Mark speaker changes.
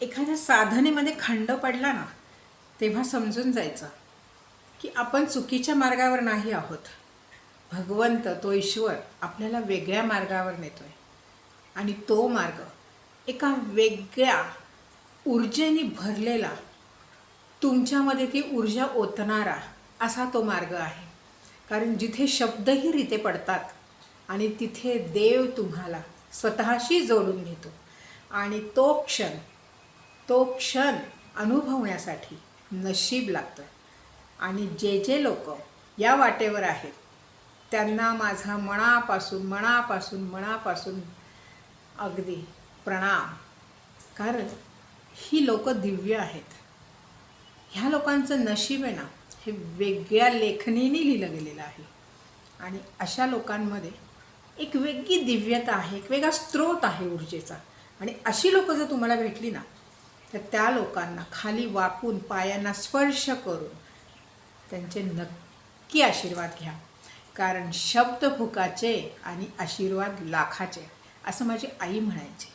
Speaker 1: एखाद्या साधनेमध्ये खंड पडला ना, तेव्हा समजून जायचं की आपण चुकीच्या मार्गावर नाही आहोत. भगवंत, तो ईश्वर आपल्याला वेगळ्या मार्गावर नेतोय आणि तो मार्ग एका वेगळ्या ऊर्जेने भरलेला, तुमच्यामध्ये ती ऊर्जा ओतणारा असा तो मार्ग आहे. कारण जिथे शब्दही रीते पडतात आणि तिथे देव तुम्हाला स्वतःशी जोडून घेतो आणि तो क्षण अनुभवण्यासाठी नशीब लागतं. आणि जे जे लोक या वाटेवर आहेत त्यांना माझा मनापासून अगदी प्रणाम. कारण ही लोक दिव्य आहेत. ह्या लोकांचं नशीब आहे ना, हे वेगळ्या लेखणीने लिहिलं गेलेलं आहे. आणि अशा लोकांमध्ये एक वेगळी दिव्यता आहे, एक वेगळा स्रोत आहे ऊर्जेचा. आणि अशी लोक जर तुम्हाला भेटली ना, तर त्या लोकांना खाली वाकून पायांना स्पर्श करून त्यांचे नक्की आशीर्वाद घ्या. कारण शब्द फुकाचे आणि आशीर्वाद लाखाचे, असं माझी आई म्हणायची.